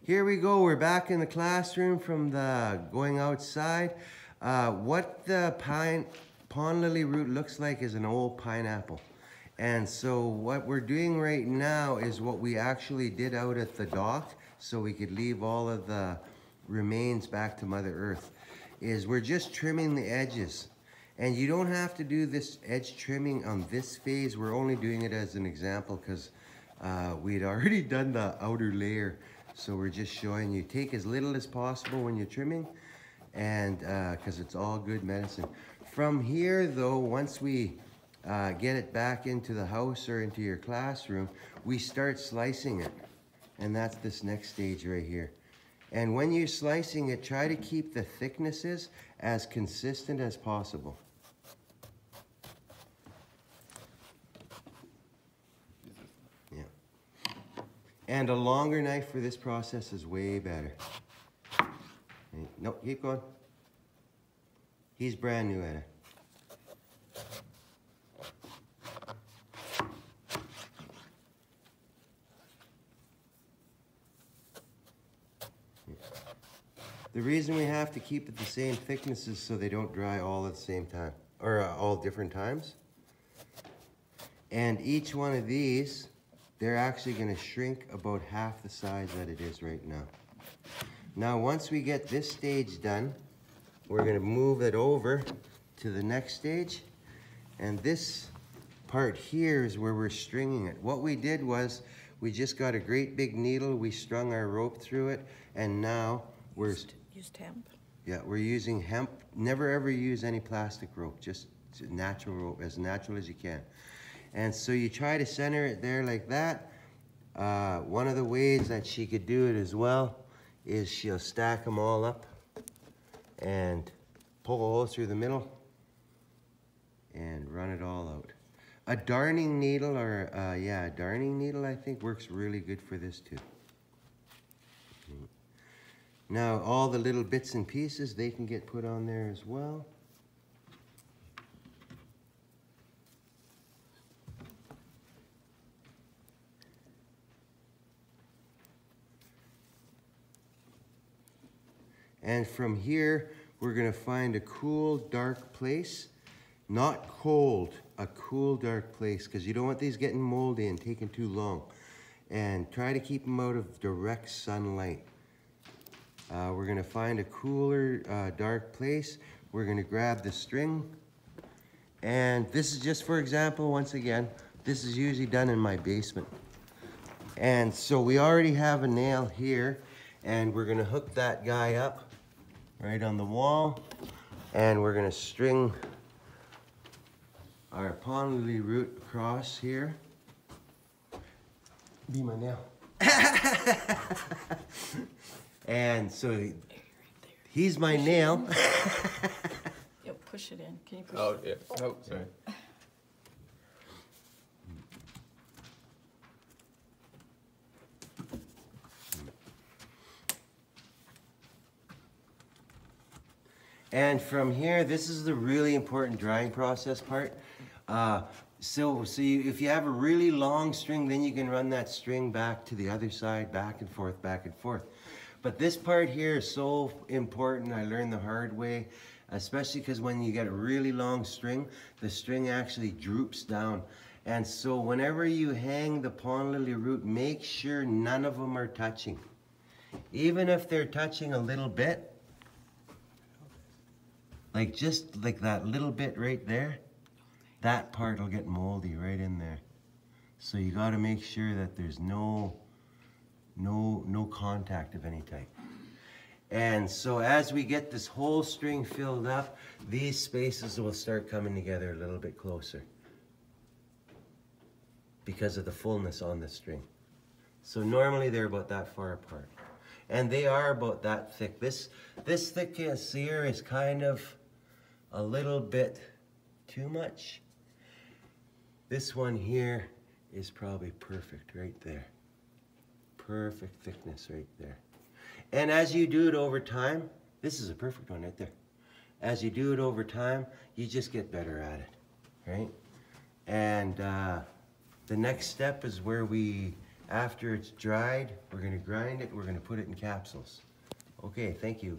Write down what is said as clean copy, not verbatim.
Here we go, we're back in the classroom from the going outside. What the pond lily root looks like is an old pineapple. And so what we're doing right now is what we actually did out at the dock, so we could leave all of the remains back to Mother Earth, is we're just trimming the edges. And you don't have to do this edge trimming on this phase. We're only doing it as an example because we'd already done the outer layer. So we're just showing you, take as little as possible when you're trimming, and because it's all good medicine. From here though, once we get it back into the house or into your classroom, we start slicing it. And that's this next stage right here. And when you're slicing it, try to keep the thicknesses as consistent as possible. And a longer knife for this process is way better. No, keep going. He's brand new at it. The reason we have to keep it the same thickness is so they don't dry all at the same time, or all different times. And each one of these, they're actually going to shrink about half the size that it is right now. Now, once we get this stage done, we're going to move it over to the next stage. And this part here is where we're stringing it. What we did was, we just got a great big needle, we strung our rope through it, and now we're... Used hemp? Yeah, we're using hemp. Never ever use any plastic rope, just natural rope, as natural as you can. And so you try to center it there like that. One of the ways that she could do it as well is she'll stack them all up and pull a hole through the middle and run it all out. A darning needle, or a darning needle, I think works really good for this too. Now all the little bits and pieces, they can get put on there as well. And from here, we're gonna find a cool, dark place. Not cold, a cool, dark place, because you don't want these getting moldy and taking too long. And try to keep them out of direct sunlight. We're gonna find a cooler, dark place. We're gonna grab the string. And this is just for example, once again, this is usually done in my basement. And so we already have a nail here, and we're gonna hook that guy up right on the wall, and we're gonna string our pond lily root across here. Be my nail. And so he's my nail. Yep, push it in. Can you push Oh, it? yeah. Oh, sorry. And from here, this is the really important drying process part. If you have a really long string, then you can run that string back to the other side, back and forth, back and forth. But this part here is so important. I learned the hard way, especially because when you get a really long string, the string actually droops down. And so whenever you hang the pond lily root, make sure none of them are touching. Even if they're touching a little bit, like just like that little bit right there, that part will get moldy right in there. So you got to make sure that there's no contact of any type. And so as we get this whole string filled up, these spaces will start coming together a little bit closer because of the fullness on the string. So normally they're about that far apart. And they are about that thick. This thickness here is kind of a little bit too much. This one here is probably perfect right there. Perfect thickness right there. And as you do it over time, this is a perfect one right there. As you do it over time, you just get better at it, right? And the next step is where we After it's dried, we're gonna grind it, we're gonna put it in capsules. Okay, thank you.